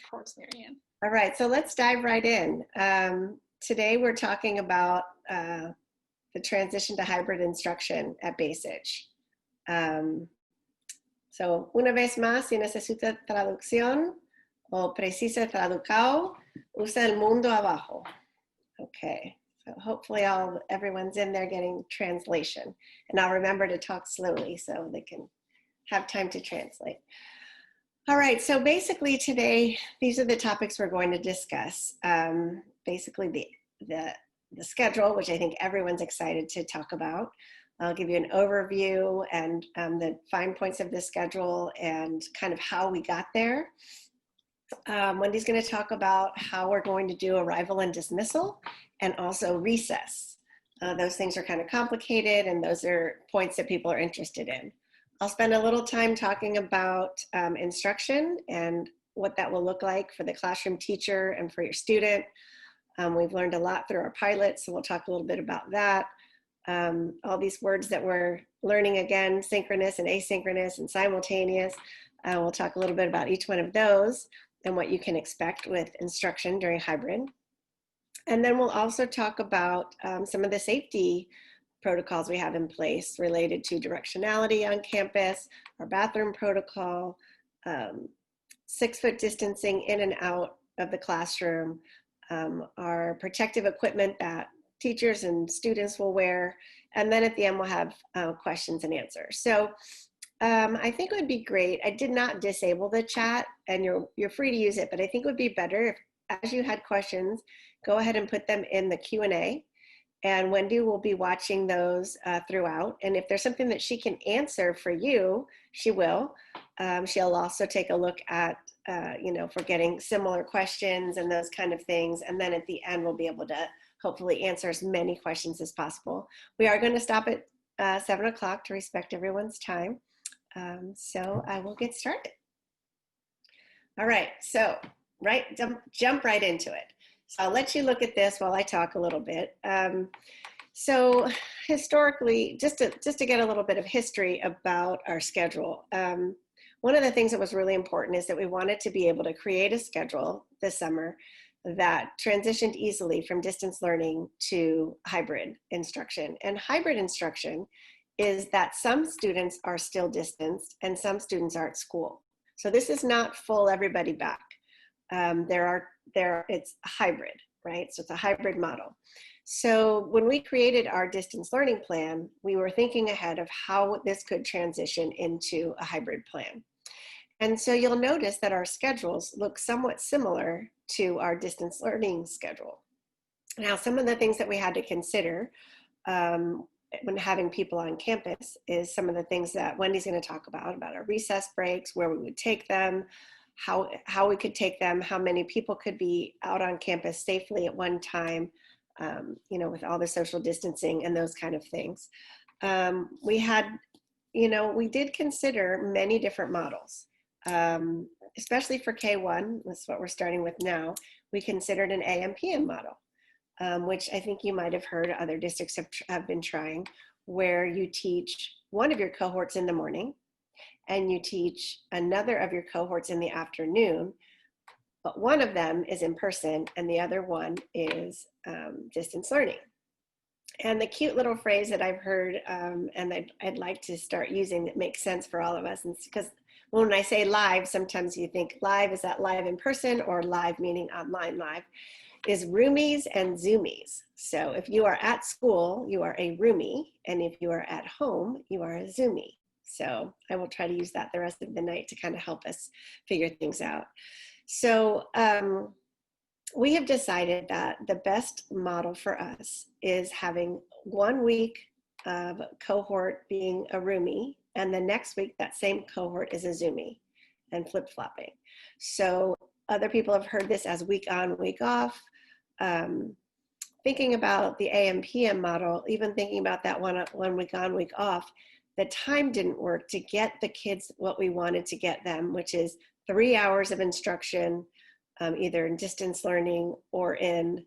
towards Marianne. All right, so let's dive right in. Today we're talking about the transition to hybrid instruction at Bacich. So, una vez más, si necesita traducción o precisa traducao, usa el mundo abajo. Okay, so hopefully everyone's in there getting translation. And I'll remember to talk slowly so they can have time to translate. All right, so basically today, these are the topics we're going to discuss. Basically the schedule, which I think everyone's excited to talk about. I'll give you an overview and the fine points of the schedule and kind of how we got there. Wendy's going to talk about how we're going to do arrival and dismissal and also recess. Those things are kind of complicated and those are points that people are interested in. I'll spend a little time talking about instruction and what that will look like for the classroom teacher and for your student. We've learned a lot through our pilot, so we'll talk a little bit about that. All these words that we're learning again, synchronous and asynchronous and simultaneous. We'll talk a little bit about each one of those and what you can expect with instruction during hybrid. And then we'll also talk about some of the safety protocols we have in place related to directionality on campus, our bathroom protocol, 6-foot distancing in and out of the classroom, our protective equipment that teachers and students will wear, and then at the end we'll have questions and answers. So I think it would be great. I did not disable the chat, and you're free to use it, but I think it would be better if, as you had questions, go ahead and put them in the Q&A, and Wendy will be watching those throughout. And if there's something that she can answer for you, she will. She'll also take a look at, for getting similar questions and those kind of things. And then at the end, we'll be able to hopefully answer as many questions as possible. We are going to stop at 7 o'clock to respect everyone's time. So I will get started. All right, so jump right into it. So I'll let you look at this while I talk a little bit. So historically, just to get a little bit of history about our schedule, one of the things that was really important is that we wanted to be able to create a schedule this summer that transitioned easily from distance learning to hybrid instruction. And hybrid instruction is that some students are still distanced and some students are at school. So this is not full everybody back. It's hybrid, right? So it's a hybrid model. So when we created our distance learning plan, we were thinking ahead of how this could transition into a hybrid plan. And so you'll notice that our schedules look somewhat similar to our distance learning schedule. Now, some of the things that we had to consider when having people on campus is some of the things that Wendy's going to talk about our recess breaks, where we would take them, how we could take them, how many people could be out on campus safely at one time, with all the social distancing and those kind of things. We did consider many different models, especially for K1, that's what we're starting with now. We considered an AM/PM model, which I think you might have heard other districts have been trying, where you teach one of your cohorts in the morning, and you teach another of your cohorts in the afternoon, but one of them is in person and the other one is distance learning. And the cute little phrase that I've heard and I'd like to start using that makes sense for all of us, and because when I say live, sometimes you think live, is that live in person or live meaning online live, is roomies and zoomies. So if you are at school, you are a roomie, and if you are at home, you are a zoomie. So I will try to use that the rest of the night to kind of help us figure things out. So we have decided that the best model for us is having 1 week of cohort being a roomie, and the next week that same cohort is a zoomie, and flip-flopping. So other people have heard this as week on, week off. Thinking about the AM/PM model, even thinking about that one week on, week off, the time didn't work to get the kids what we wanted to get them, which is 3 hours of instruction, either in distance learning or in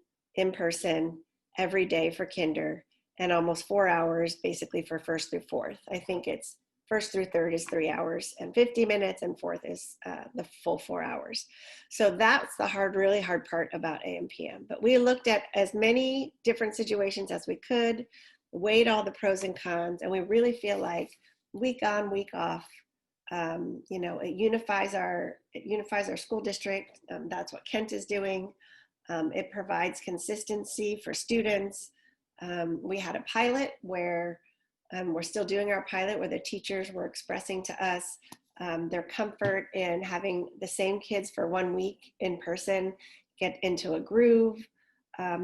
person every day for kinder, and almost 4 hours basically for first through fourth. I think it's first through third is 3 hours and 50 minutes, and fourth is the full 4 hours. So that's the really hard part about AM/PM. But we looked at as many different situations as we could, weighed all the pros and cons, and we really feel like week on, week off, it unifies our school district. That's what Kent is doing. It provides consistency for students. We had a pilot where we're still doing our pilot where the teachers were expressing to us their comfort in having the same kids for 1 week in person get into a groove.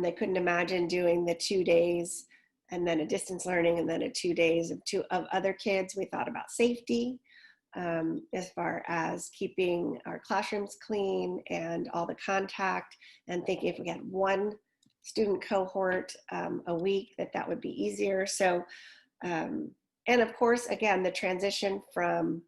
They couldn't imagine doing the 2 days and then a distance learning and then a 2 days of other kids. We thought about safety as far as keeping our classrooms clean and all the contact, and thinking if we had one student cohort a week, that would be easier. So, and of course, again, the transition from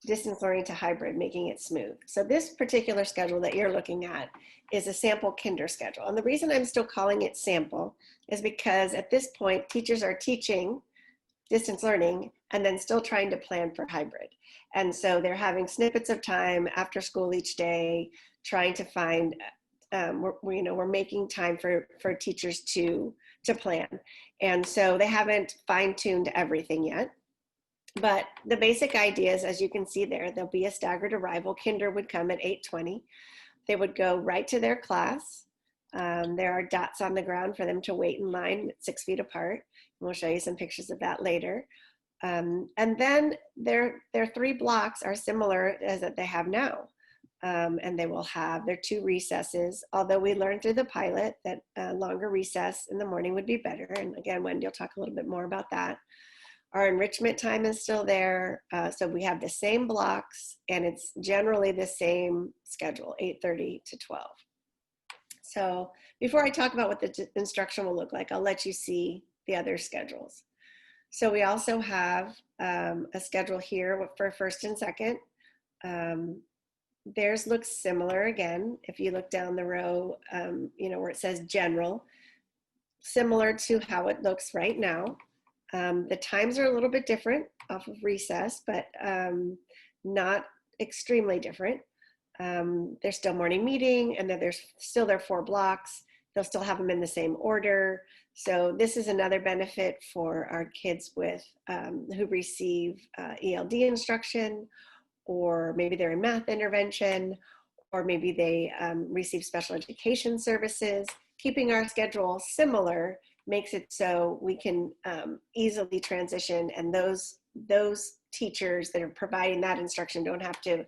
distance learning to hybrid, making it smooth. So this particular schedule that you're looking at is a sample kinder schedule. And the reason I'm still calling it sample is because at this point, teachers are teaching distance learning and then still trying to plan for hybrid. And so they're having snippets of time after school each day, trying to find, we're making time for teachers to plan. And so they haven't fine-tuned everything yet. But the basic idea is, as you can see there, there'll be a staggered arrival. Kinder would come at 8:20. They would go right to their class. There are dots on the ground for them to wait in line 6 feet apart. And we'll show you some pictures of that later. And then their 3 blocks are similar as that they have now. And they will have their 2 recesses, although we learned through the pilot that longer recess in the morning would be better. And again, Wendy will talk a little bit more about that. Our enrichment time is still there. So we have the same blocks, and it's generally the same schedule, 8:30 to 12. So before I talk about what the instruction will look like, I'll let you see the other schedules. So we also have a schedule here for first and second. Theirs looks similar again. If you look down the row, where it says general, similar to how it looks right now. The times are a little bit different off of recess, but not extremely different. There's still morning meeting, and then there's still their 4 blocks. They'll still have them in the same order. So this is another benefit for our kids with who receive ELD instruction, or maybe they're in math intervention, or maybe they receive special education services. Keeping our schedule similar makes it so we can easily transition, and those teachers that are providing that instruction don't have to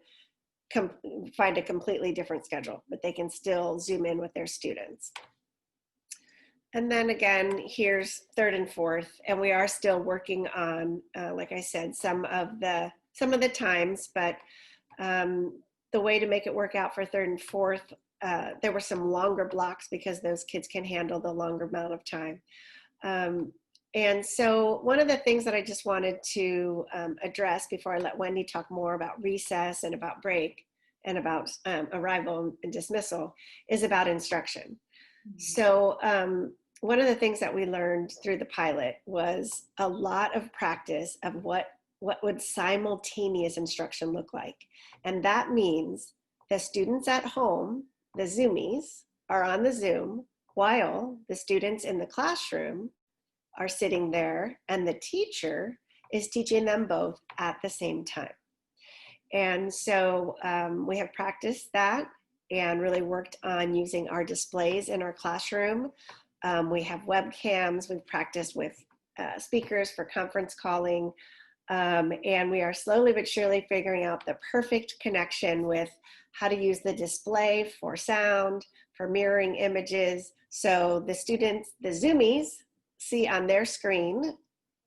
find a completely different schedule, but they can still zoom in with their students. And then again, here's third and fourth, and we are still working on, like I said, some of the times, but the way to make it work out for third and fourth, there were some longer blocks because those kids can handle the longer amount of time. And so one of the things that I just wanted to address before I let Wendy talk more about recess and about break and about arrival and dismissal is about instruction. Mm-hmm. So one of the things that we learned through the pilot was a lot of practice of what would simultaneous instruction look like. And that means the students at home, the Zoomies, are on the Zoom while the students in the classroom are sitting there, and the teacher is teaching them both at the same time. And so we have practiced that and really worked on using our displays in our classroom. We have webcams. We've practiced with speakers for conference calling. And we are slowly but surely figuring out the perfect connection with how to use the display for sound, for mirroring images. So the students, the Zoomies, see on their screen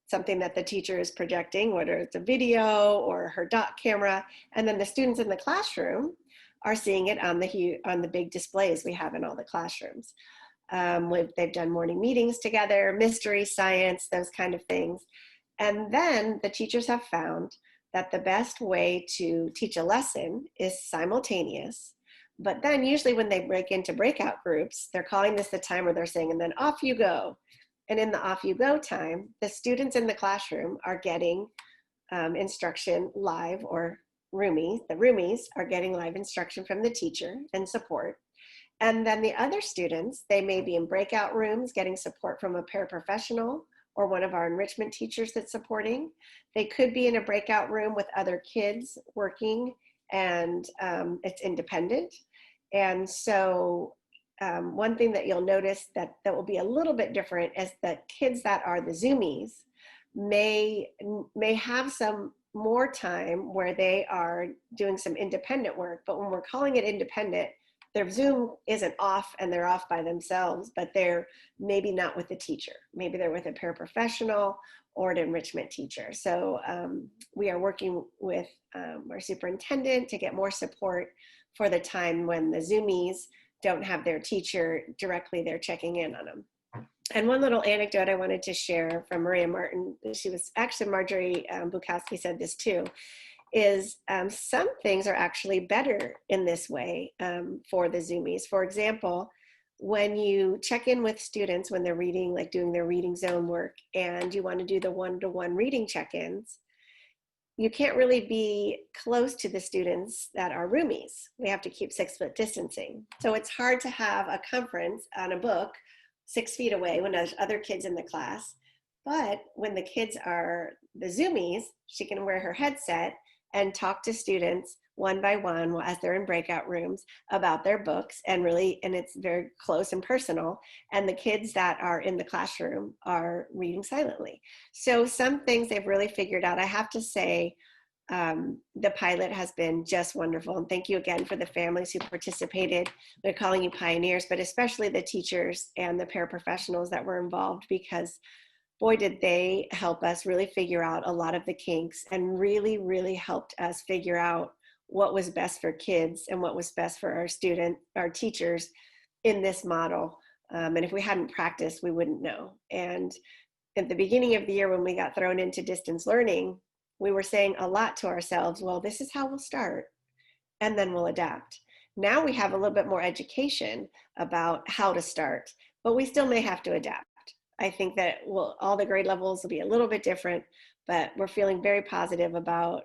something that the teacher is projecting, whether it's a video or her dot camera, and then the students in the classroom are seeing it on the big displays we have in all the classrooms. They've done morning meetings together, mystery science, those kind of things. And then the teachers have found that the best way to teach a lesson is simultaneous. But then usually when they break into breakout groups, they're calling this the time where they're saying, and then off you go. And in the off you go time, the students in the classroom are getting instruction live, or roomies. The roomies are getting live instruction from the teacher and support. And then the other students, they may be in breakout rooms getting support from a paraprofessional or one of our enrichment teachers that's supporting. They could be in a breakout room with other kids working, and it's independent. And so one thing that you'll notice that will be a little bit different is that kids that are the Zoomies may have some more time where they are doing some independent work. But when we're calling it independent, their Zoom isn't off and they're off by themselves, but they're maybe not with the teacher. Maybe they're with a paraprofessional or an enrichment teacher. So we are working with our superintendent to get more support for the time when the Zoomies don't have their teacher directly there checking in on them. And one little anecdote I wanted to share from Maria Martin, she was actually, Marjorie Bukowski said this too, is some things are actually better in this way for the Zoomies. For example, when you check in with students when they're reading, like doing their reading zone work, and you want to do the one-to-one reading check-ins, you can't really be close to the students that are roomies. We have to keep 6-foot distancing. So it's hard to have a conference on a book 6 feet away when there's other kids in the class. But when the kids are the Zoomies, she can wear her headset and talk to students one by one as they're in breakout rooms about their books, and it's very close and personal. And the kids that are in the classroom are reading silently. So some things they've really figured out. I have to say, the pilot has been just wonderful. And thank you again for the families who participated. We're calling you pioneers, but especially the teachers and the paraprofessionals that were involved, because boy, did they help us really figure out a lot of the kinks, and really, really helped us figure out what was best for kids and what was best for our teachers in this model. And if we hadn't practiced, we wouldn't know. And at the beginning of the year, when we got thrown into distance learning, we were saying a lot to ourselves, well, this is how we'll start, and then we'll adapt. Now we have a little bit more education about how to start, but we still may have to adapt. I think that all the grade levels will be a little bit different, but we're feeling very positive about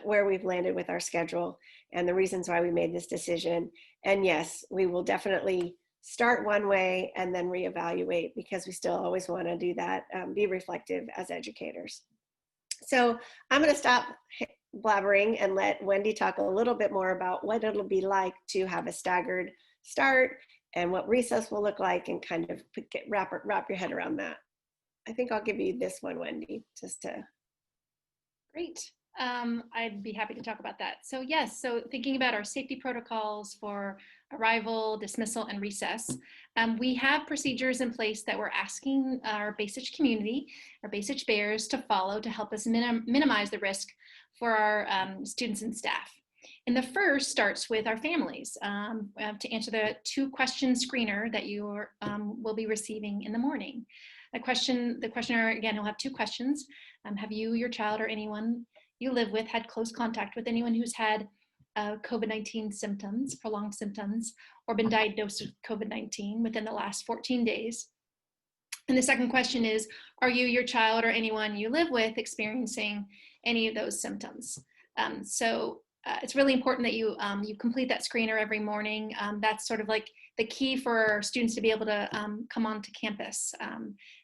where we've landed with our schedule and the reasons why we made this decision. And yes, we will definitely start one way and then reevaluate, because we still always want to do that, be reflective as educators. So I'm going to stop blabbering and let Wendy talk a little bit more about what it'll be like to have a staggered start and what recess will look like, and kind of wrap your head around that. I think I'll give you this one, Wendy, just to. Great. I'd be happy to talk about that. So yes, so thinking about our safety protocols for arrival, dismissal, and recess, we have procedures in place that we're asking our Bacich community, our Bacich Bears, to follow to help us minimize the risk for our students and staff. And the first starts with our families to answer the 2-question screener that you will be receiving in the morning. The questioner, again, will have 2 questions. Have you, your child, or anyone you live with had close contact with anyone who's had COVID-19 symptoms, prolonged symptoms, or been diagnosed with COVID-19 within the last 14 days? And the second question is, are you, your child, or anyone you live with experiencing any of those symptoms? It's really important that you complete that screener every morning. That's sort of like the key for students to be able to come onto campus.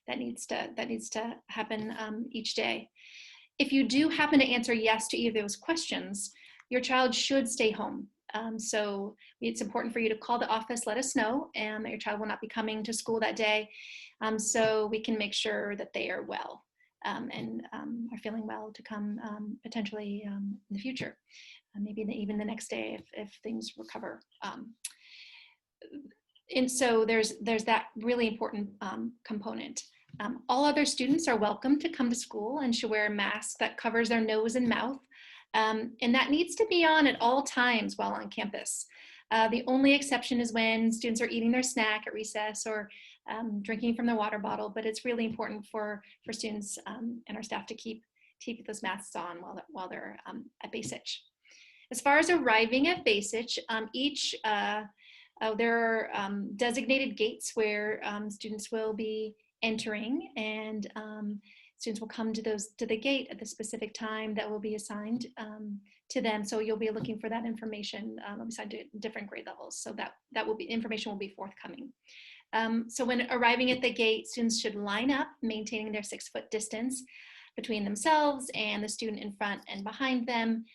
That needs to happen each day. If you do happen to answer yes to either of those questions, your child should stay home. So it's important for you to call the office, let us know, and that your child will not be coming to school that day, so we can make sure that they are well and are feeling well to come potentially in the future, maybe even the next day if things recover. And so there's that really important component. All other students are welcome to come to school and should wear a mask that covers their nose and mouth. And that needs to be on at all times while on campus. The only exception is when students are eating their snack at recess or drinking from their water bottle, but it's really important for students and our staff to keep those masks on while they're at Bacich. As far as arriving at Bacich, there are designated gates where students will be entering, and Students will come to the gate at the specific time that will be assigned to them. So you'll be looking for that information assigned to different grade levels. So that will be information will be forthcoming. So when arriving at the gate, students should line up, maintaining their 6-foot distance between themselves and the student in front and behind them.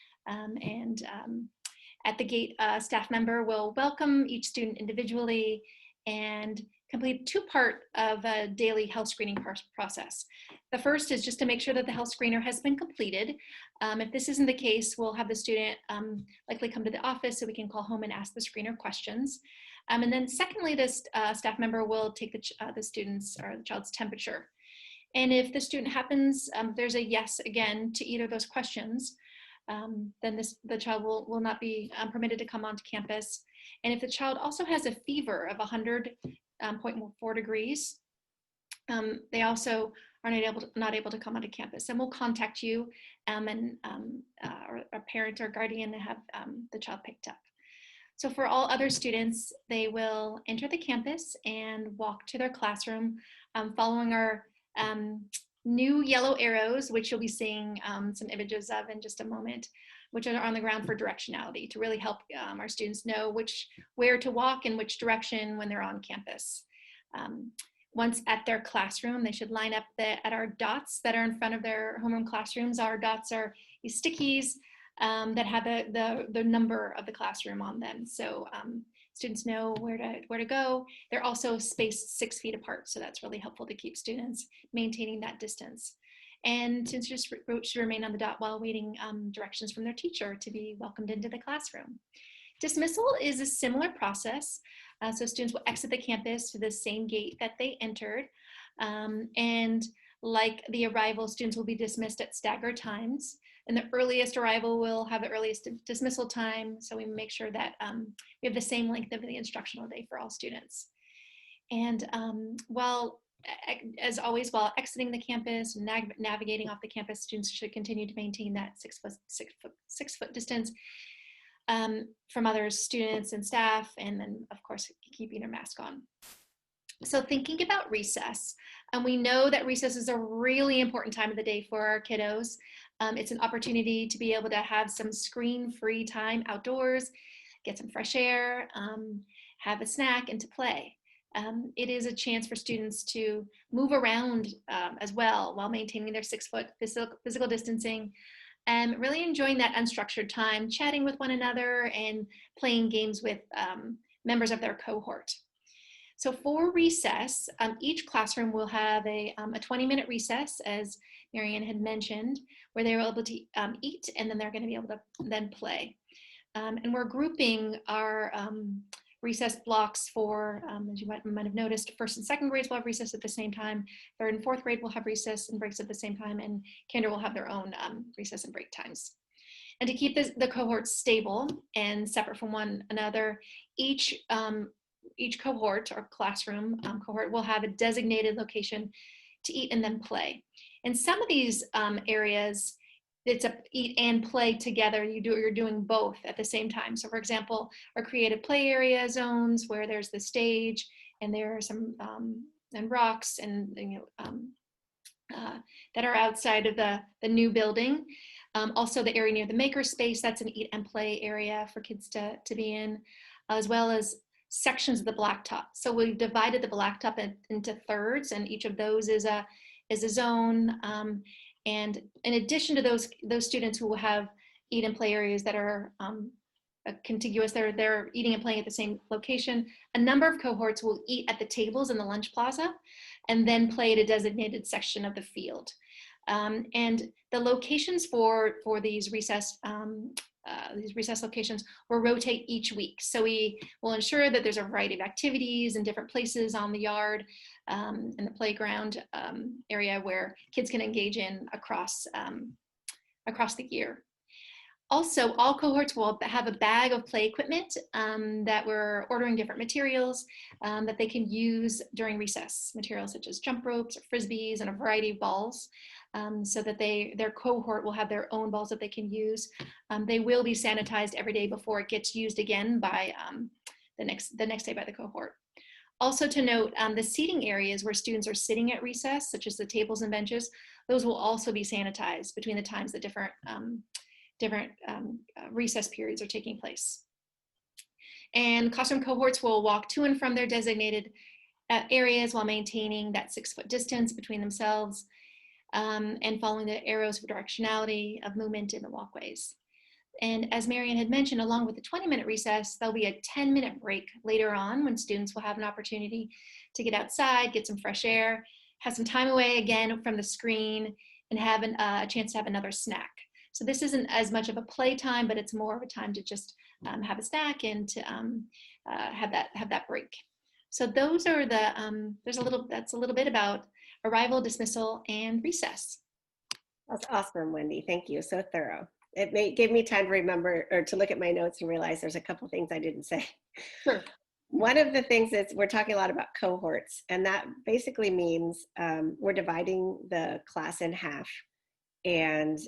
At the gate, a staff member will welcome each student individually and complete 2-part of a daily health screening process. The first is just to make sure that the health screener has been completed. If this isn't the case, we'll have the student likely come to the office so we can call home and ask the screener questions. And then secondly, this staff member will take the student's or the child's temperature. And if the student happens, there's a yes again to either of those questions, then the child will not be permitted to come onto campus. And if the child also has a fever of 100.4 degrees, they also are not able to come onto campus. And we'll contact you and our parent or guardian to have the child picked up. So for all other students, they will enter the campus and walk to their classroom following our new yellow arrows, which you'll be seeing some images of in just a moment, which are on the ground for directionality to really help our students know where to walk in which direction when they're on campus. Once at their classroom, they should line up at our dots that are in front of their homeroom classrooms. Our dots are these stickies that have the number of the classroom on them. So students know where to go. They're also spaced 6 feet apart. So that's really helpful to keep students maintaining that distance. And students should remain on the dot while waiting directions from their teacher to be welcomed into the classroom. Dismissal is a similar process. So students will exit the campus to the same gate that they entered. And like the arrival, students will be dismissed at staggered times. And the earliest arrival will have the earliest dismissal time. So we make sure that we have the same length of the instructional day for all students. And as always, while exiting the campus and navigating off the campus, students should continue to maintain that 6-foot distance from other students and staff, and then of course keeping their mask on. So thinking about recess, and we know that recess is a really important time of the day for our kiddos. It's an opportunity to be able to have some screen-free time outdoors, get some fresh air, have a snack, and to play. It is a chance for students to move around as well while maintaining their 6-foot physical distancing, and really enjoying that unstructured time, chatting with one another and playing games with members of their cohort. So for recess, each classroom will have a 20-minute recess, as Marianne had mentioned, where they're able to eat, and then they're going to be able to then play. And we're grouping our recess blocks for, as you might have noticed, 1st and 2nd grades will have recess at the same time, 3rd and 4th grade will have recess and breaks at the same time, and kinder will have their own recess and break times. And to keep the cohorts stable and separate from one another, each cohort or classroom cohort will have a designated location to eat and then play. In some of these areas, it's a eat and play together. You're doing both at the same time. So for example, our creative play area zones where there's the stage and there are some and rocks and that are outside of the new building. Also the area near the maker space, that's an eat and play area for kids to be in, as well as sections of the blacktop. So we've divided the blacktop into thirds, and each of those is a zone. And in addition to those students who will have eat and play areas that are contiguous, they're eating and playing at the same location, a number of cohorts will eat at the tables in the lunch plaza and then play at a designated section of the field. And the locations for these recess locations will rotate each week. So we will ensure that there's a variety of activities in different places on the yard, in the playground area where kids can engage in across the year. Also, all cohorts will have a bag of play equipment that we're ordering different materials that they can use during recess, materials such as jump ropes or frisbees and a variety of balls, so that their cohort will have their own balls that they can use. They will be sanitized every day before it gets used again by the next day by the cohort. Also to note, the seating areas where students are sitting at recess, such as the tables and benches, those will also be sanitized between the times that different recess periods are taking place. And classroom cohorts will walk to and from their designated areas while maintaining that 6-foot distance between themselves, and following the arrows for directionality of movement in the walkways. And as Marian had mentioned, along with the 20-minute recess, there'll be a 10-minute break later on when students will have an opportunity to get outside, get some fresh air, have some time away again from the screen, and have a chance to have another snack. So this isn't as much of a play time, but it's more of a time to just have a snack and to have that break. So those are the, that's a little bit about arrival, dismissal, and recess. That's awesome, Wendy. Thank you. So thorough. It gave me time to remember or to look at my notes and realize there's a couple things I didn't say. Sure. One of the things is we're talking a lot about cohorts, and that basically means we're dividing the class in half. And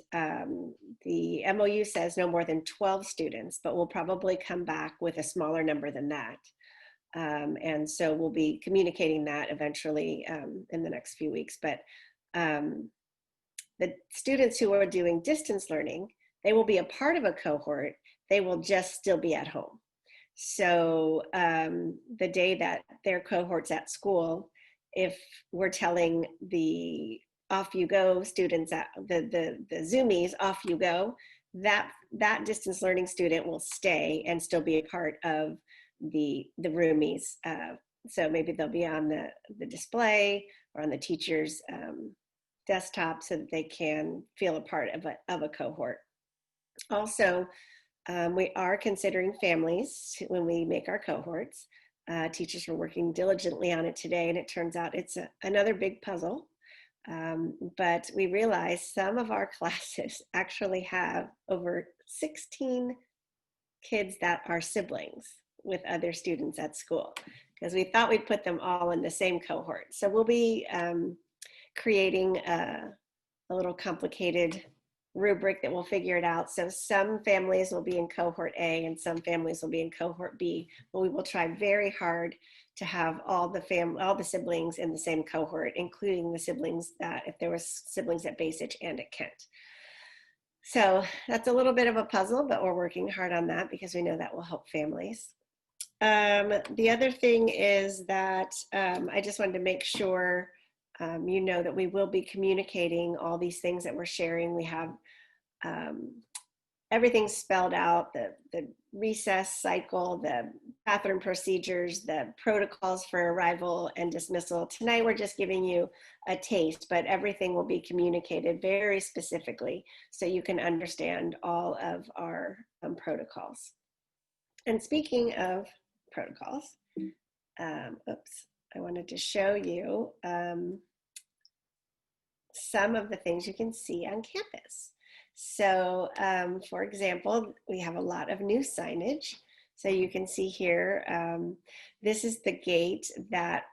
the MOU says no more than 12 students, but we'll probably come back with a smaller number than that. And so we'll be communicating that eventually in the next few weeks. But the students who are doing distance learning, they will be a part of a cohort. They will just still be at home. So the day that their cohort's at school, if we're telling the off you go students, at the Zoomies, off you go, that distance learning student will stay and still be a part of the roomies. So maybe they'll be on the display or on the teacher's desktop so that they can feel a part of a cohort. Also, we are considering families when we make our cohorts. Teachers were working diligently on it today, and it turns out it's another big puzzle. But we realized some of our classes actually have over 16 kids that are siblings with other students at school, because we thought we'd put them all in the same cohort. So we'll be creating a little complicated rubric that will figure it out. So some families will be in cohort A and some families will be in cohort B, but we will try very hard to have all the siblings in the same cohort, including the siblings that, if there was siblings at Bacich and at Kent. So that's a little bit of a puzzle, but we're working hard on that because we know that will help families. The other thing is that I just wanted to make sure you know that we will be communicating all these things that we're sharing. We have everything spelled out, the recess cycle, the bathroom procedures, the protocols for arrival and dismissal. Tonight we're just giving you a taste, but everything will be communicated very specifically so you can understand all of our protocols. And speaking of protocols, I wanted to show you some of the things you can see on campus. So for example, we have a lot of new signage. So you can see here, this is the gate that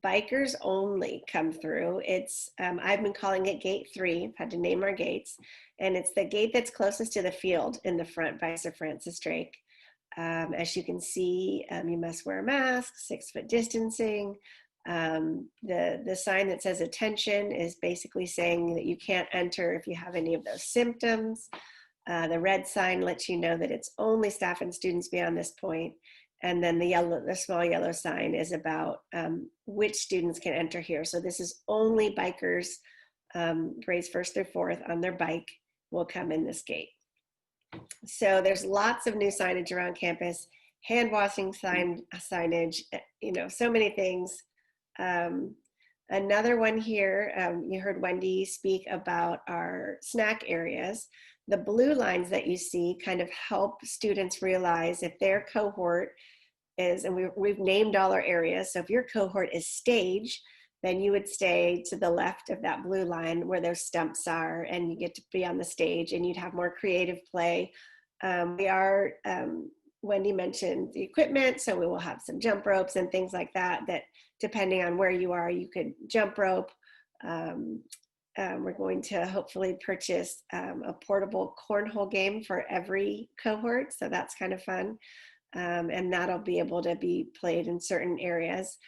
bikers only come through. It's, I've been calling it gate 3, I've had to name our gates, and it's the gate that's closest to the field in the front by Sir Francis Drake. As you can see, you must wear a mask, 6-foot distancing. The sign that says attention is basically saying that you can't enter if you have any of those symptoms. The red sign lets you know that it's only staff and students beyond this point. And then the small yellow sign is about which students can enter here. So this is only bikers, grades 1st through 4th on their bike will come in this gate. So there's lots of new signage around campus, hand washing signage, you know, so many things. Another one here, you heard Wendy speak about our snack areas. The blue lines that you see kind of help students realize if their cohort is, and we've named all our areas, so if your cohort is stage, then you would stay to the left of that blue line where those stumps are, and you get to be on the stage and you'd have more creative play. Wendy mentioned the equipment, so we will have some jump ropes and things like that, that depending on where you are, you could jump rope. We're going to hopefully purchase a portable cornhole game for every cohort, so that's kind of fun. And that'll be able to be played in certain areas.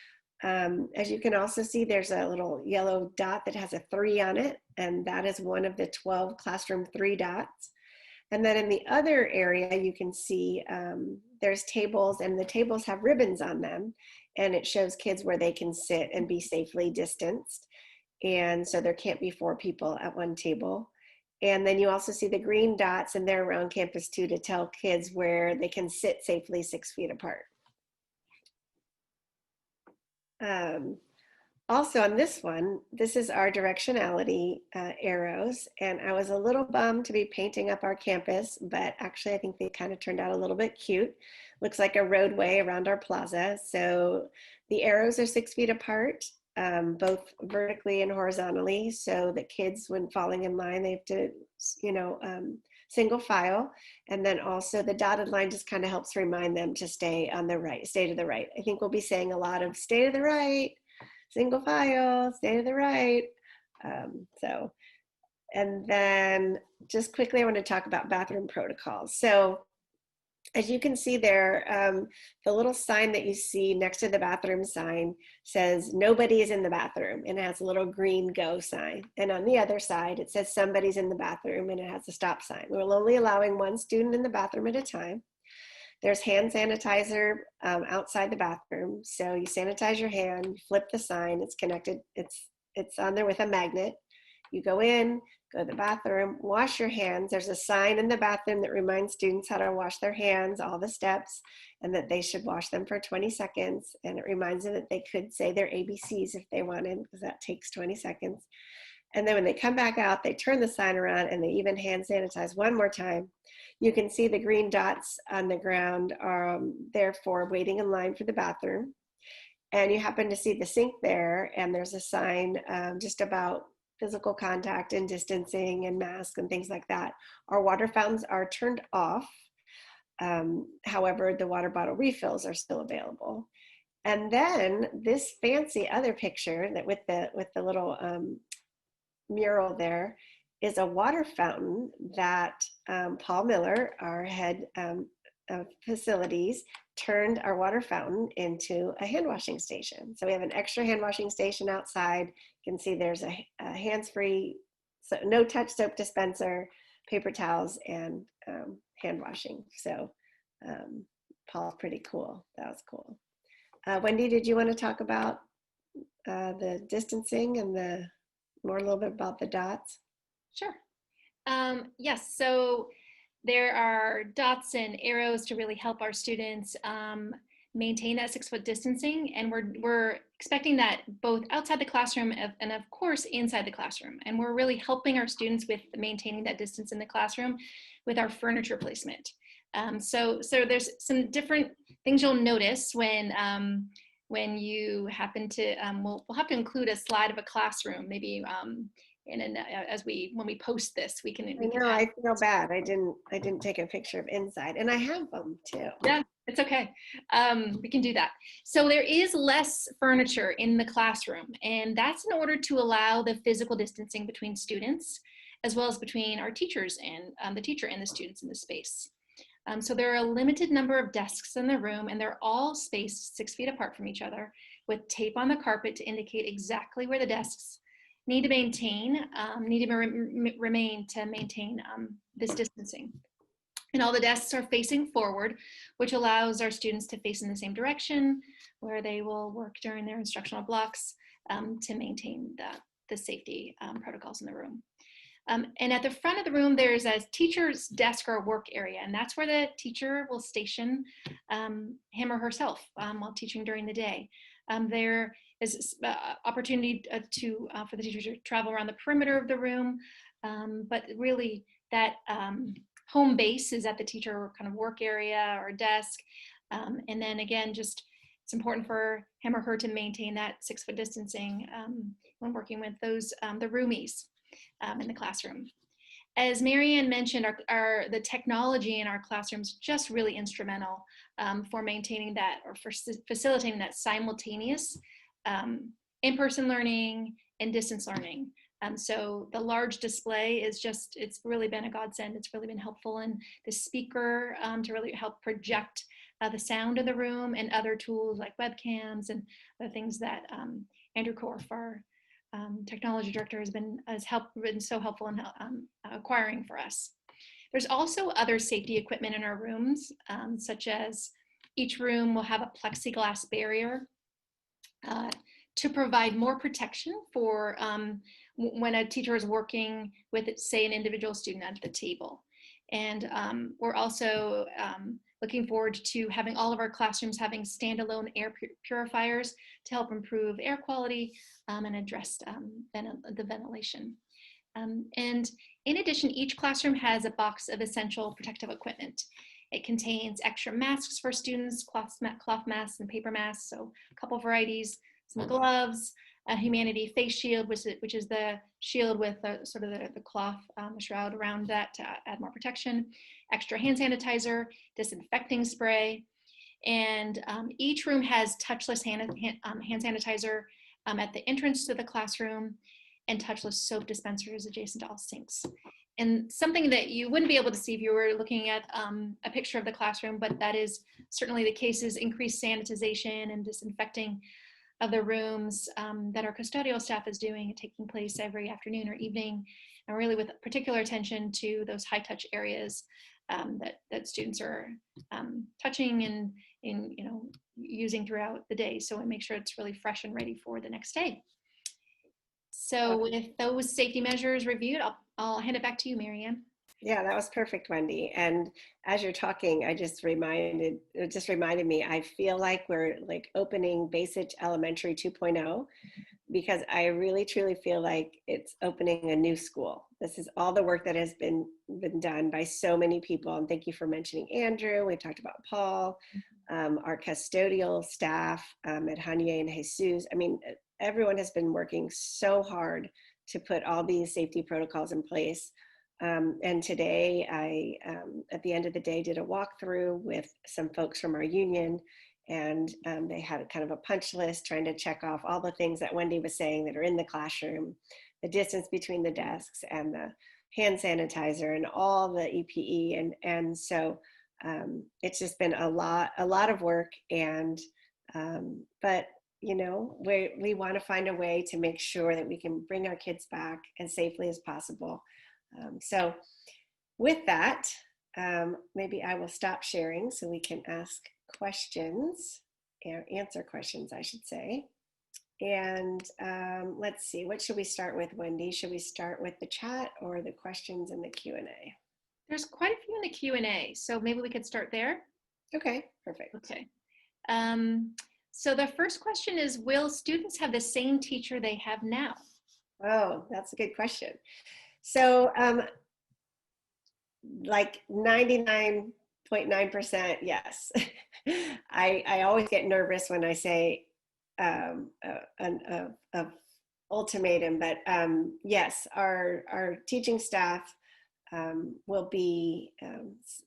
As you can also see, there's a little yellow dot that has a 3 on it, and that is one of the 12 classroom 3 dots. And then in the other area, you can see there's tables, and the tables have ribbons on them, and it shows kids where they can sit and be safely distanced. And so there can't be 4 people at one table. And then you also see the green dots, and they're around campus too, to tell kids where they can sit safely 6 feet apart. Also on this one, this is our directionality arrows, and I was a little bummed to be painting up our campus, but actually I think they kind of turned out a little bit cute. Looks like a roadway around our plaza. So the arrows are 6 feet apart, both vertically and horizontally, so that kids, when falling in line, they have to, single file. And then also the dotted line just kind of helps remind them to stay on the right, stay to the right. I think we'll be saying a lot of stay to the right, single file, stay to the right. And then just quickly, I want to talk about bathroom protocols. So as you can see there, the little sign that you see next to the bathroom sign says nobody is in the bathroom, and it has a little green go sign. And on the other side, it says somebody's in the bathroom, and it has a stop sign. We're only allowing 1 student in the bathroom at a time. There's hand sanitizer outside the bathroom. So you sanitize your hand, flip the sign, it's connected, it's on there with a magnet. You go in, go to the bathroom, wash your hands. There's a sign in the bathroom that reminds students how to wash their hands, all the steps, and that they should wash them for 20 seconds. And it reminds them that they could say their ABCs if they wanted, because that takes 20 seconds. And then when they come back out, they turn the sign around and they even hand sanitize one more time. You can see the green dots on the ground are there for waiting in line for the bathroom. And you happen to see the sink there, and there's a sign just about physical contact and distancing and masks and things like that. Our water fountains are turned off. However, the water bottle refills are still available. And then this fancy other picture that with the little mural there is a water fountain that Paul Miller, our head of facilities, turned our water fountain into a hand washing station. So we have an extra hand washing station outside. You can see there's a hands-free, so no touch soap dispenser, paper towels, and hand washing. So Paul's pretty cool. That was cool. Wendy, did you want to talk about the distancing and a little bit about the dots? Sure. Yes, so there are dots and arrows to really help our students maintain that 6-foot distancing, and we're expecting that both outside the classroom and of course inside the classroom. And we're really helping our students with maintaining that distance in the classroom with our furniture placement. So there's some different things you'll notice when you happen to, we'll have to include a slide of a classroom, maybe when we post this, we can. I feel bad. I didn't take a picture of inside, and I have them too. Yeah, it's okay. We can do that. So there is less furniture in the classroom, and that's in order to allow the physical distancing between students, as well as between our teachers and the teacher and the students in the space. So there are a limited number of desks in the room, and they're all spaced 6 feet apart from each other with tape on the carpet to indicate exactly where the desks need to remain to maintain this distancing. And all the desks are facing forward, which allows our students to face in the same direction where they will work during their instructional blocks to maintain the safety protocols in the room. And at the front of the room, there's a teacher's desk or work area, and that's where the teacher will station him or herself while teaching during the day. There is opportunity for the teachers to travel around the perimeter of the room, but really that home base is at the teacher kind of work area or desk. And then again, it's important for him or her to maintain that 6-foot distancing when working with the roomies in the classroom. As Marianne mentioned, the technology in our classrooms just really instrumental for maintaining that, or for facilitating that simultaneous in-person learning and distance learning. So the large display it's really been a godsend. It's really been helpful, and the speaker to really help project the sound of the room, and other tools like webcams and the things that Andrew Korf, our technology director, been so helpful in acquiring for us. There's also other safety equipment in our rooms, such as each room will have a plexiglass barrier to provide more protection for when a teacher is working with, say, an individual student at the table. And we're also looking forward to having all of our classrooms having standalone air purifiers to help improve air quality and address the ventilation. And in addition, each classroom has a box of essential protective equipment. It contains extra masks for students, cloth masks and paper masks, so a couple varieties, some gloves, a humanity face shield, which is the shield with sort of the cloth shroud around that to add more protection, extra hand sanitizer, disinfecting spray, and each room has touchless hand sanitizer at the entrance to the classroom and touchless soap dispensers adjacent to all sinks. And something that you wouldn't be able to see if you were looking at a picture of the classroom, but that is certainly the case, is increased sanitization and disinfecting of the rooms that our custodial staff is doing, taking place every afternoon or evening, and really with particular attention to those high touch areas that students are touching and using throughout the day. So we make sure it's really fresh and ready for the next day. So with those safety measures reviewed, I'll hand it back to you, Marianne. Yeah, that was perfect, Wendy. And as you're talking, it just reminded me, I feel like we're like opening Bacich Elementary 2.0, because I really truly feel like it's opening a new school. This is all the work that has been done by so many people. And thank you for mentioning Andrew. We talked about Paul, our custodial staff at Hanye and Jesus. I mean, everyone has been working so hard to put all these safety protocols in place. And today I, at the end of the day, did a walkthrough with some folks from our union, and they had kind of a punch list trying to check off all the things that Wendy was saying that are in the classroom, the distance between the desks and the hand sanitizer and all the EPE. And so it's just been a lot of work. And, but we want to find a way to make sure that we can bring our kids back as safely as possible. So with that, maybe I will stop sharing so we can ask questions, or answer questions, I should say. And let's see, what should we start with, Wendy? Should we start with the chat or the questions in the Q&A? There's quite a few in the Q&A, so maybe we could start there. Okay, perfect. Okay. So the first question is, will students have the same teacher they have now? Oh, that's a good question. So like 99.9% yes. I always get nervous when I say an ultimatum, but yes, our teaching staff will be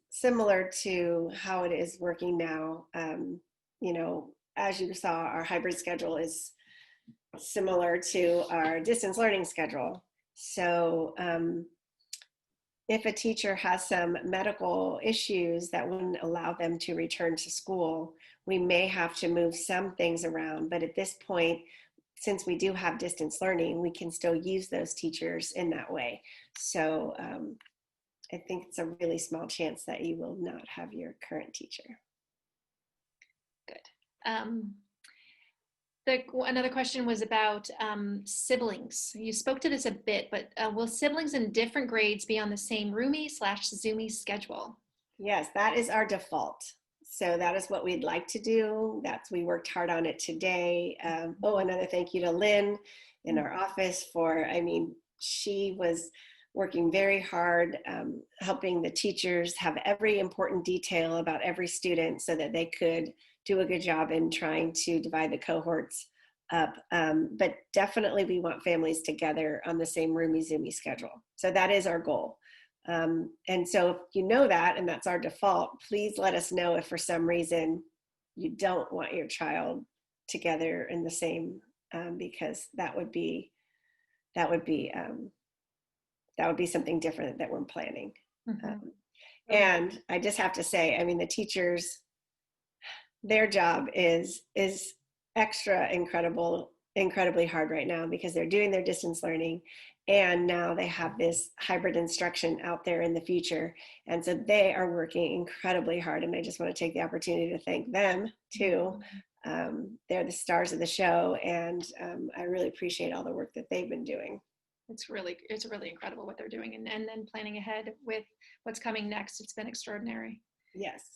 similar to how it is working now. As you saw, our hybrid schedule is similar to our distance learning schedule. So if a teacher has some medical issues that wouldn't allow them to return to school, we may have to move some things around. But at this point, since we do have distance learning, we can still use those teachers in that way. So I think it's a really small chance that you will not have your current teacher. Good. Another question was about siblings. You spoke to this a bit, but will siblings in different grades be on the same roomie/Zoomie schedule? Yes, that is our default. So that is what we'd like to do. We worked hard on it today. Another thank you to Lynn in our office she was working very hard, helping the teachers have every important detail about every student so that they could do a good job in trying to divide the cohorts up. But definitely we want families together on the same roomie-Zoomie schedule. So that is our goal. And so if you know that, and that's our default, please let us know if for some reason you don't want your child together in the same, because that would be something different that we're planning. Mm-hmm. And I just have to say, the teachers their job is incredibly hard right now because they're doing their distance learning, and now they have this hybrid instruction out there in the future, and so they are working incredibly hard, and I just want to take the opportunity to thank them too. They're the stars of the show, and I really appreciate all the work that they've been doing. It's really incredible what they're doing, and then planning ahead with what's coming next. It's been extraordinary. Yes.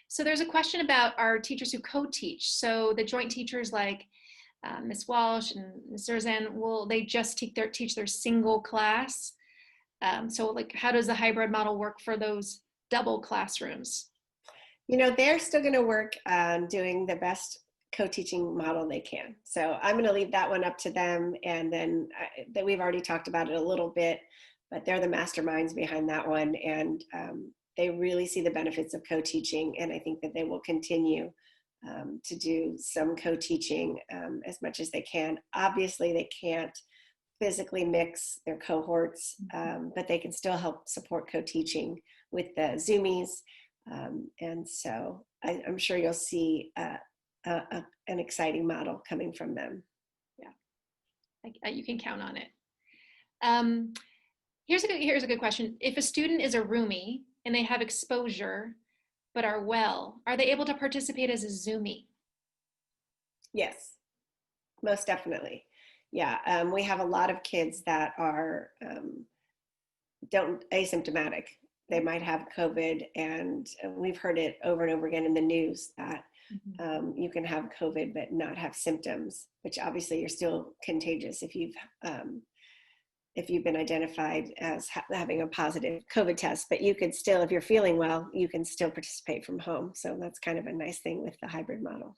So there's a question about our teachers who co-teach. So the joint teachers like Ms. Walsh and Ms. Zerzan, will they just teach their single class? So like, how does the hybrid model work for those double classrooms? You know, they're still going to work on doing the best co-teaching model they can. So I'm going to leave that one up to them. And then that we've already talked about it a little bit, but they're the masterminds behind that one. And they really see the benefits of co-teaching. And I think that they will continue to do some co-teaching as much as they can. Obviously, they can't physically mix their cohorts, but they can still help support co-teaching with the Zoomies. And so I'm sure you'll see an exciting model coming from them. Yeah, you can count on it. Here's a good question. If a student is a roomie and they have exposure but are well, are they able to participate as a Zoomie? Yes, most definitely. Yeah, we have a lot of kids that are asymptomatic. They might have COVID, and we've heard it over and over again in the news that you can have COVID but not have symptoms, which obviously you're still contagious if you've been identified as having a positive COVID test, but you could still, if you're feeling well, you can still participate from home. So that's kind of a nice thing with the hybrid model.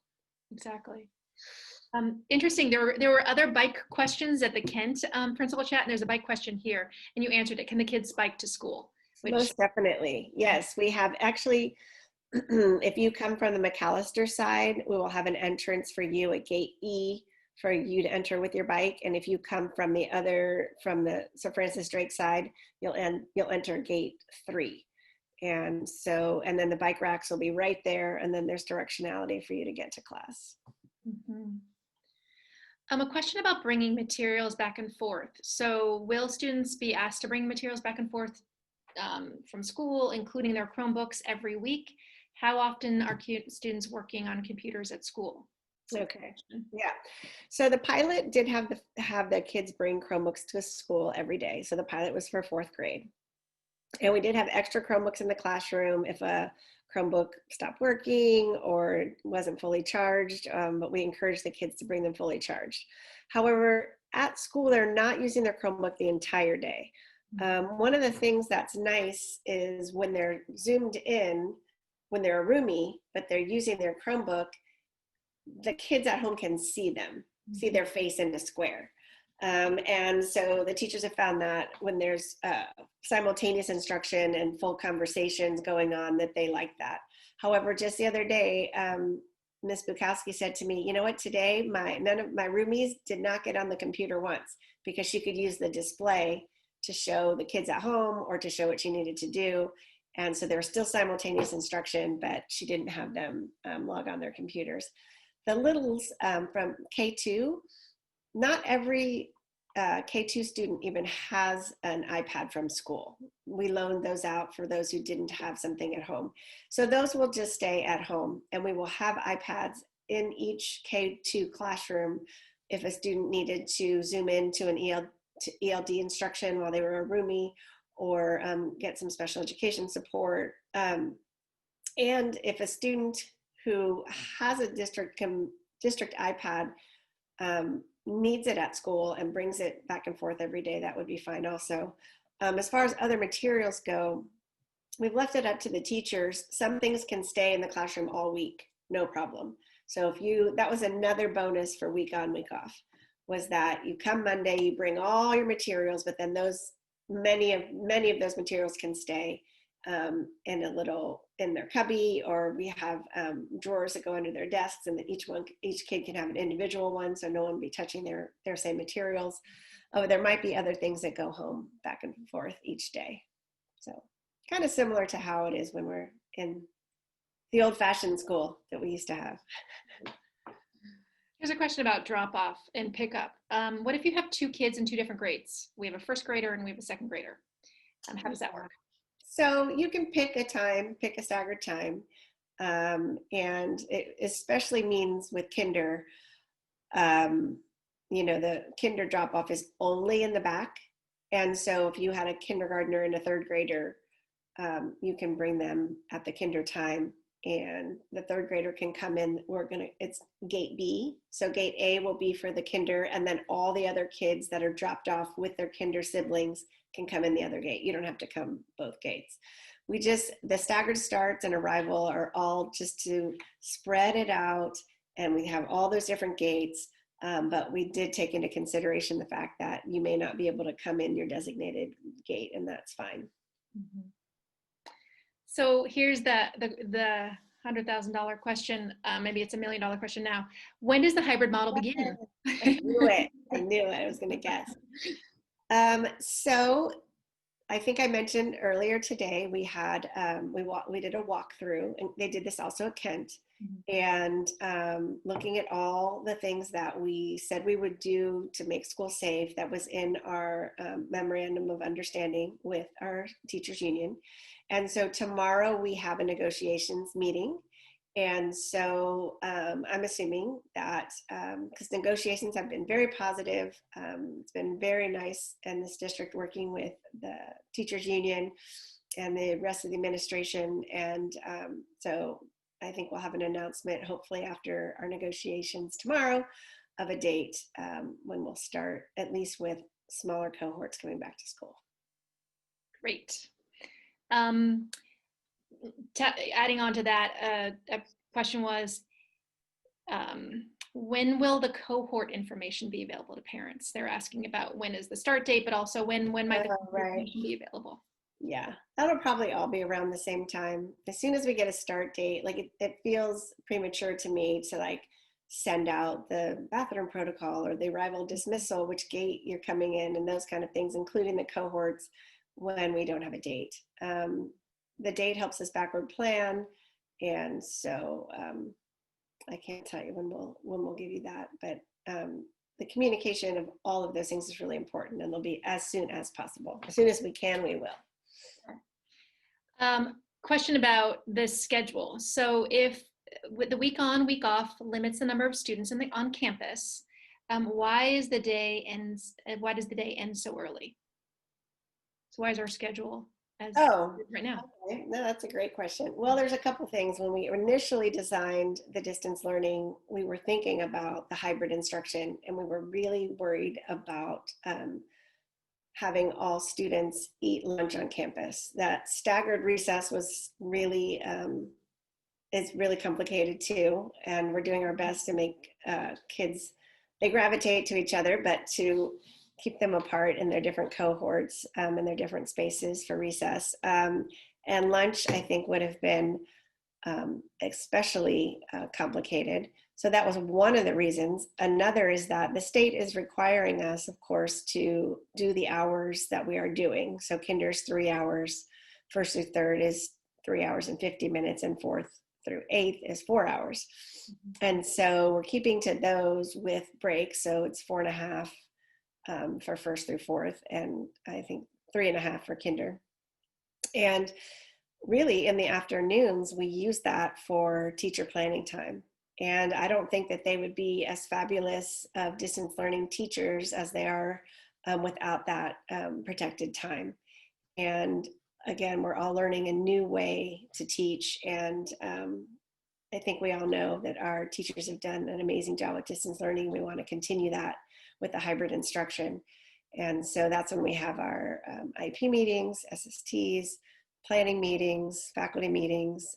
Exactly. Interesting. There were other bike questions at the Kent principal chat, and there's a bike question here, and you answered it. Can the kids bike to school? Most definitely. Yes, we have actually, if you come from the McAllister side, we will have an entrance for you at gate E for you to enter with your bike. And if you come from the Sir Francis Drake side, you'll enter gate 3. And then the bike racks will be right there. And then there's directionality for you to get to class. A question about bringing materials back and forth. So will students be asked to bring materials back and forth from school, including their Chromebooks every week? How often are students working on computers at school? Okay. Yeah. So the pilot did have the kids bring Chromebooks to school every day. So the pilot was for 4th grade. And we did have extra Chromebooks in the classroom if a Chromebook stopped working or wasn't fully charged, but we encouraged the kids to bring them fully charged. However, at school, they're not using their Chromebook the entire day. One of the things that's nice is when they're zoomed in, when they're a roomie, but they're using their Chromebook, the kids at home can see them, see their face in a square. And so the teachers have found that when there's simultaneous instruction and full conversations going on, that they like that. However, just the other day, Ms. Bukowski said to me, you know what, today none of my roomies did not get on the computer once because she could use the display to show the kids at home or to show what she needed to do. And so there was still simultaneous instruction, but she didn't have them log on their computers. The littles from K2, not every K2 student even has an iPad from school. We loaned those out for those who didn't have something at home. So those will just stay at home, and we will have iPads in each K2 classroom if a student needed to zoom into an ELD instruction while they were a roomie, or get some special education support. And if a student who has a district iPad needs it at school and brings it back and forth every day, that would be fine also. As far as other materials go, we've left it up to the teachers. Some things can stay in the classroom all week, no problem. So that was another bonus for week on, week off, was that you come Monday, you bring all your materials, but then many of those materials can stay in their cubby, or we have drawers that go under their desks, and then each kid can have an individual one, so no one will be touching their same materials. There might be other things that go home back and forth each day. So kind of similar to how it is when we're in the old-fashioned school that we used to have. Here's a question about drop off and pickup. What if you have two kids in two different grades? We have a first grader and we have a second grader. How does that work? So you can pick a time, pick a staggered time. And it especially means with kinder, the kinder drop off is only in the back. And so if you had a kindergartner and a third grader, you can bring them at the kinder time, and the third grader can come in. It's gate B. So gate A will be for the kinder, and then all the other kids that are dropped off with their kinder siblings can come in the other gate. You don't have to come both gates. The staggered starts and arrival are all just to spread it out, and we have all those different gates. But we did take into consideration the fact that you may not be able to come in your designated gate, and that's fine. Mm-hmm. So here's the $100,000 question. Maybe it's $1 million question now. When does the hybrid model begin? I knew it. I was going to guess. So I think I mentioned earlier today we had we did a walkthrough, and they did this also at Kent. And looking at all the things that we said we would do to make school safe, that was in our memorandum of understanding with our teachers union. And so tomorrow we have a negotiations meeting. And so I'm assuming that because negotiations have been very positive, it's been very nice in this district working with the teachers union and the rest of the administration. And so I think we'll have an announcement hopefully after our negotiations tomorrow of a date when we'll start, at least with smaller cohorts coming back to school. Great. Adding on to that, a question was, when will the cohort information be available to parents? They're asking about when is the start date, but also when might the information be available? Yeah, that'll probably all be around the same time. As soon as we get a start date, like it feels premature to me to like send out the bathroom protocol or the arrival dismissal, which gate you're coming in, and those kind of things, including the cohorts, when we don't have a date. The date helps us backward plan, and so I can't tell you when we'll give you that, but the communication of all of those things is really important, and they'll be as soon as possible. As soon as we can, we will. Question about the schedule. So if with the week on, week off limits the number of students on campus, why does the day end so early? So why is our schedule as right now? Okay. No, that's a great question. Well, there's a couple things. When we initially designed the distance learning, we were thinking about the hybrid instruction, and we were really worried about having all students eat lunch on campus. That staggered recess was really is really complicated too, and we're doing our best to make kids, they gravitate to each other, but to keep them apart in their different cohorts and their different spaces for recess. And lunch, I think, would have been especially complicated. So that was one of the reasons. Another is that the state is requiring us, of course, to do the hours that we are doing. So kinder's 3 hours, first through third is 3 hours and 50 minutes, and fourth through eighth is 4 hours. And so we're keeping to those with breaks. So it's 4.5 for first through fourth, and I think 3.5 for kinder. And really in the afternoons, we use that for teacher planning time. And I don't think that they would be as fabulous of distance learning teachers as they are without that protected time. And again, we're all learning a new way to teach. And I think we all know that our teachers have done an amazing job with distance learning. We want to continue that with the hybrid instruction. And so that's when we have our IEP meetings, SSTs, planning meetings, faculty meetings,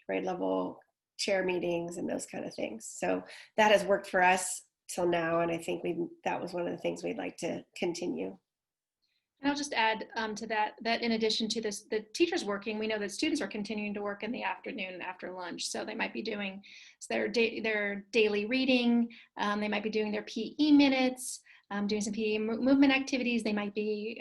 grade level chair meetings, and those kind of things. So that has worked for us till now, and I think that was one of the things we'd like to continue. And I'll just add to that in addition to this, the teachers working, we know that students are continuing to work in the afternoon after lunch. So they might be doing their daily reading, they might be doing their PE minutes, doing some PE movement activities. They might be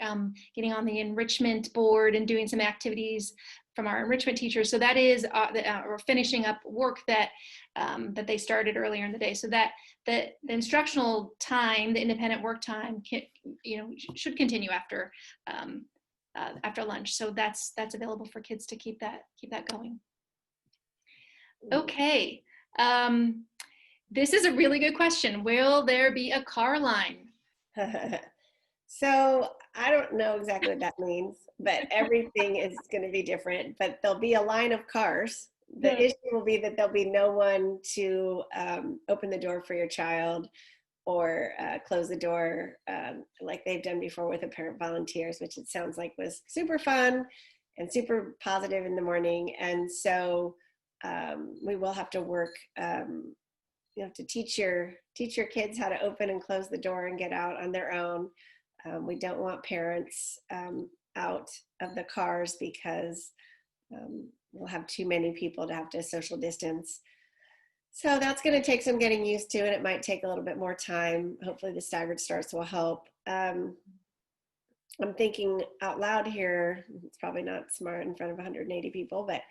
getting on the enrichment board and doing some activities from our enrichment teachers. So that is we're finishing up work that that they started earlier in the day. So that the instructional time, the independent work time, should continue after lunch. So that's available for kids to keep that going. Okay. This is a really good question. Will there be a car line? So I don't know exactly what that means, but everything is going to be different. But there'll be a line of cars. The issue will be that there'll be no one to open the door for your child or close the door like they've done before with the parent volunteers, which it sounds like was super fun and super positive in the morning. And so we will have to work, you have to teach your kids how to open and close the door and get out on their own. We don't want parents out of the cars because we'll have too many people to have to social distance. So that's going to take some getting used to, and it might take a little bit more time. Hopefully the staggered starts will help. I'm thinking out loud here. It's probably not smart in front of 180 people, but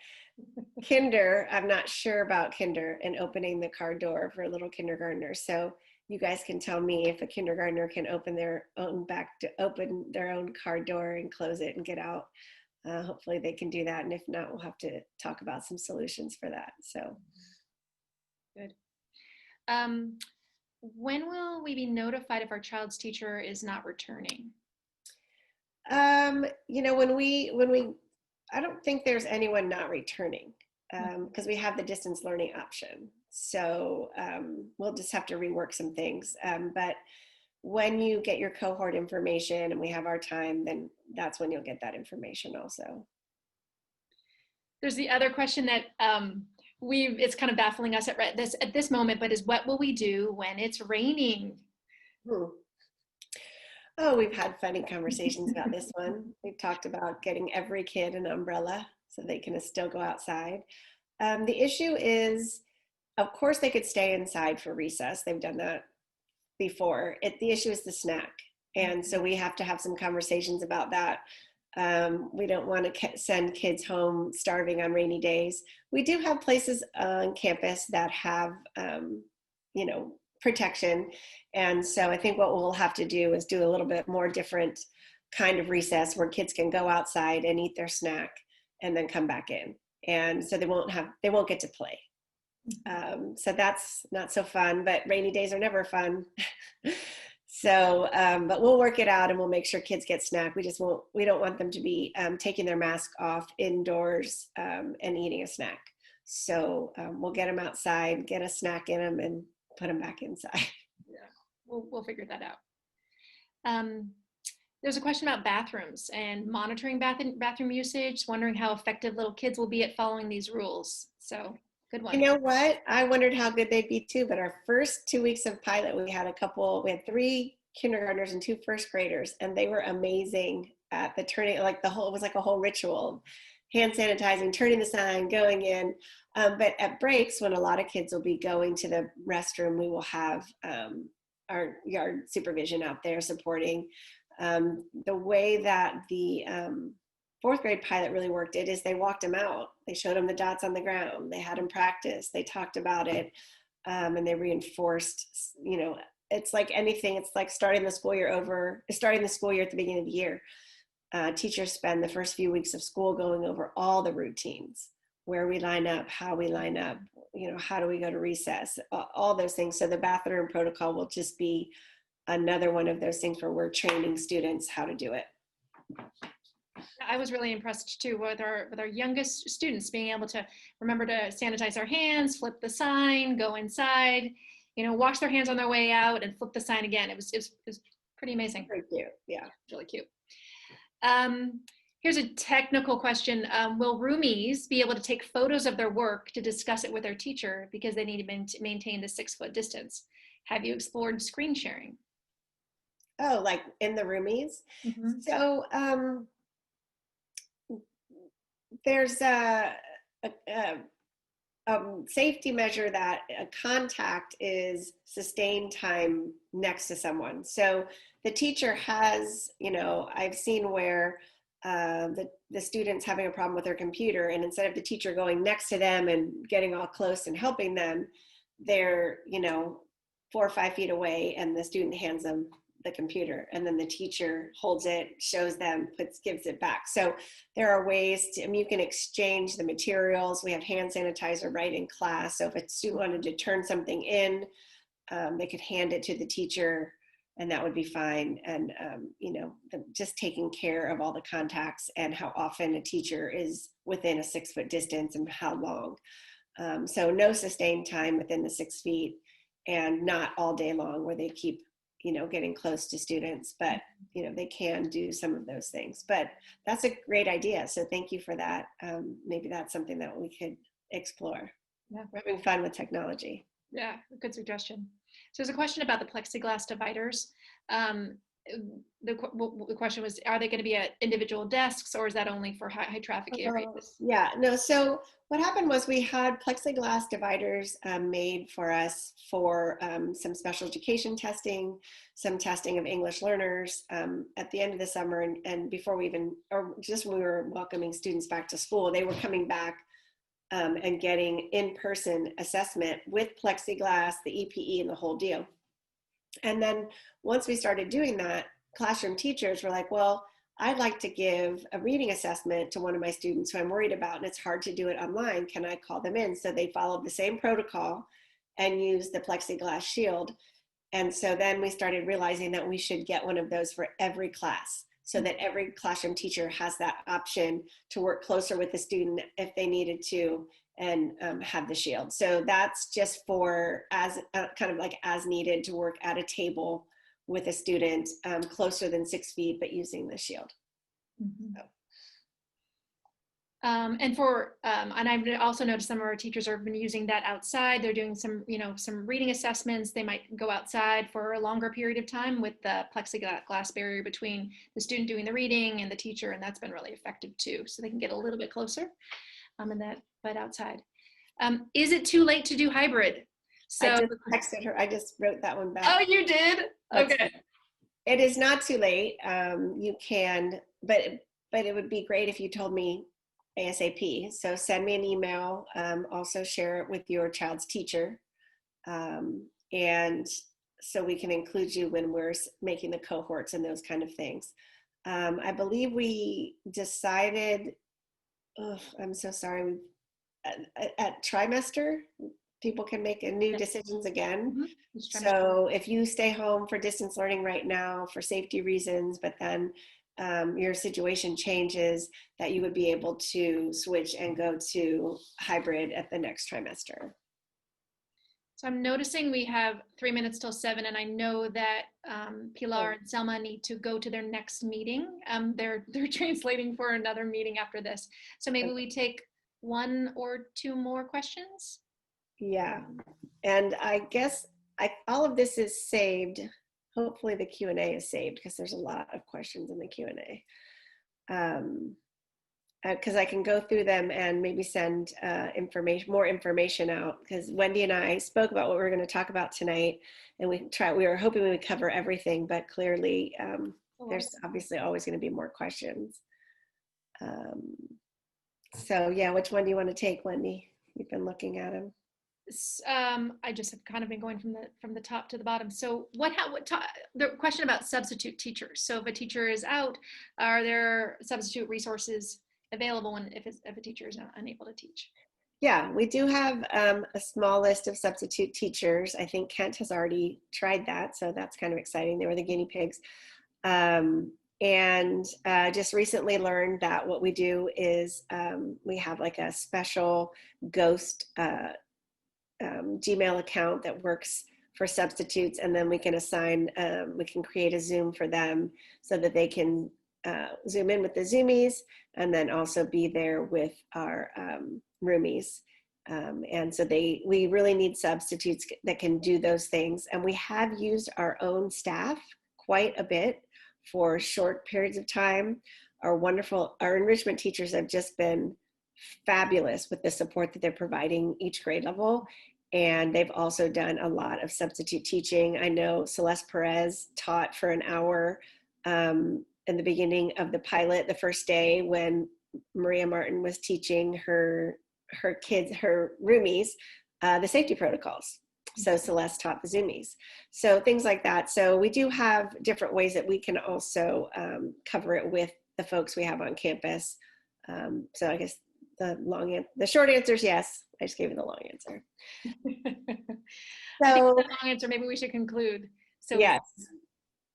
kinder, I'm not sure about kinder and opening the car door for a little kindergartner. So you guys can tell me if a kindergartner can open their own car door and close it and get out. Hopefully they can do that. And if not, we'll have to talk about some solutions for that. So good. When will we be notified if our child's teacher is not returning? When I don't think there's anyone not returning because we have the distance learning option. So we'll just have to rework some things. But when you get your cohort information and we have our time, then that's when you'll get that information also. There's the other question that it's kind of baffling us at this moment, but is what will we do when it's raining? Oh, we've had funny conversations about this one. We've talked about getting every kid an umbrella so they can still go outside. The issue is, of course, they could stay inside for recess. They've done that before. The issue is the snack. And so we have to have some conversations about that. We don't want to send kids home starving on rainy days. We do have places on campus that have, protection. And so I think what we'll have to do is do a little bit more different kind of recess where kids can go outside and eat their snack and then come back in. And so they won't get to play. So that's not so fun, but rainy days are never fun. So, but we'll work it out and we'll make sure kids get snack. We don't want them to be taking their mask off indoors and eating a snack. So we'll get them outside, get a snack in them and put them back inside. Yeah, we'll figure that out. There's a question about bathrooms and monitoring bathroom usage, wondering how effective little kids will be at following these rules. So good one. You know what? I wondered how good they'd be too, but our first 2 weeks of pilot, we had 3 kindergartners and 2 first graders, and they were amazing at the turning, it was like a whole ritual, hand sanitizing, turning the sign, going in. But at breaks, when a lot of kids will be going to the restroom, we will have our yard supervision out there supporting. The way that the 4th grade pilot really worked it is they walked them out. They showed them the dots on the ground. They had them practice. They talked about it, and they reinforced, it's like anything. It's like starting the school year at the beginning of the year. Teachers spend the first few weeks of school going over all the routines, where we line up, how we line up, how do we go to recess, all those things. So the bathroom protocol will just be another one of those things where we're training students how to do it. I was really impressed too with our youngest students being able to remember to sanitize our hands, flip the sign, go inside, wash their hands on their way out and flip the sign again. It was pretty amazing. Very cute. Yeah. Really cute. Here's a technical question. Will roomies be able to take photos of their work to discuss it with their teacher because they need to maintain the 6-foot distance? Have you explored screen sharing? Oh, like in the roomies? Mm-hmm. So there's a safety measure that a contact is sustained time next to someone. So the teacher has, I've seen where the students having a problem with their computer, and instead of the teacher going next to them and getting all close and helping them, they're 4 or 5 feet away, and the student hands them the computer, and then the teacher holds it, shows them, gives it back. So there are ways to, I mean, you can exchange the materials. We have hand sanitizer right in class. So if a student wanted to turn something in, they could hand it to the teacher, and that would be fine. And just taking care of all the contacts and how often a teacher is within a 6-foot distance and how long. So no sustained time within the 6 feet, and not all day long where they keep getting close to students, but they can do some of those things. But that's a great idea, so thank you for that. Maybe that's something that we could explore. Yeah, we're having fun with technology. Yeah, good suggestion. So there's a question about the plexiglass dividers. The question was, are they going to be at individual desks, or is that only for high traffic areas? Yeah, no, so what happened was we had plexiglass dividers made for us for some special education testing, some testing of English learners at the end of the summer, and before we even, or just when we were welcoming students back to school, they were coming back and getting in-person assessment with plexiglass, the EPE, and the whole deal. And then once we started doing that, classroom teachers were like, well, I'd like to give a reading assessment to one of my students who I'm worried about, and it's hard to do it online. Can I call them in? So they followed the same protocol and used the plexiglass shield. And so then we started realizing that we should get one of those for every class, so that every classroom teacher has that option to work closer with the student if they needed to, and have the shield. So that's just for as kind of like as needed to work at a table with a student closer than 6 feet, but using the shield. Mm-hmm. So. And I've also noticed some of our teachers have been using that outside. They're doing some reading assessments. They might go outside for a longer period of time with the plexiglass barrier between the student doing the reading and the teacher, and that's been really effective too. So they can get a little bit closer, but outside. Is it too late to do hybrid? So I just texted her. I just wrote that one back. Oh, you did? Okay. It is not too late. You can, but it would be great if you told me ASAP. So send me an email. Also share it with your child's teacher. And so we can include you when we're making the cohorts and those kind of things. I believe we decided, I'm so sorry, at trimester, people can make new decisions again. Mm-hmm. So if you stay home for distance learning right now for safety reasons, but then your situation changes, that you would be able to switch and go to hybrid at the next trimester. So I'm noticing we have 3 minutes till 7, and I know that Pilar and Selma need to go to their next meeting. They're translating for another meeting after this. So maybe we take 1 or 2 more questions. Yeah, and I guess all of this is saved. Hopefully the Q&A is saved, because there's a lot of questions in the Q&A. Because I can go through them and maybe send more information out, because Wendy and I spoke about what we were going to talk about tonight, and we were hoping we would cover everything, but clearly there's obviously always going to be more questions. So yeah, which one do you want to take, Wendy? You've been looking at them. I just have kind of been going from the top to the bottom. So the question about substitute teachers. So if a teacher is out, are there substitute resources available if a teacher is not unable to teach? Yeah, we do have a small list of substitute teachers. I think Kent has already tried that, so that's kind of exciting. They were the guinea pigs. And just recently learned that what we do is we have like a special ghost Gmail account that works for substitutes, and then we can we can create a Zoom for them so that they can Zoom in with the Zoomies, and then also be there with our roomies. And so we really need substitutes that can do those things. And we have used our own staff quite a bit for short periods of time. Our enrichment teachers have just been fabulous with the support that they're providing each grade level. And they've also done a lot of substitute teaching. I know Celeste Perez taught for an hour in the beginning of the pilot, the first day when Maria Martin was teaching her kids, her roomies, the safety protocols. So Celeste taught the Zoomies. So things like that. So we do have different ways that we can also cover it with the folks we have on campus. So I guess the short answer is yes. I just gave you the long answer. I think So with that long answer, maybe we should conclude. So yes.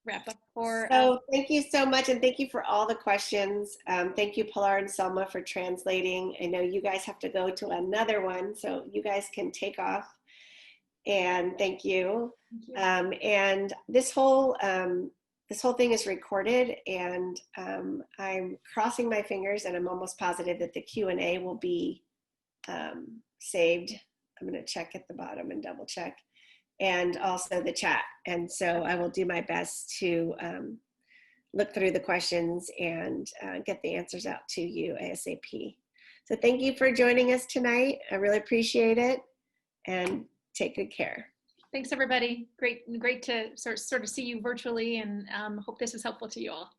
wrap up for. So thank you so much, and thank you for all the questions. Thank you, Pilar and Selma, for translating. I know you guys have to go to another one, so you guys can take off. And thank you. And this whole thing is recorded, and I'm crossing my fingers, and I'm almost positive that the Q&A will be saved. I'm going to check at the bottom and double check, and also the chat. And so I will do my best to look through the questions and get the answers out to you ASAP. So thank you for joining us tonight. I really appreciate it, and take good care. Thanks, everybody. Great to sort of see you virtually, and hope this is helpful to you all.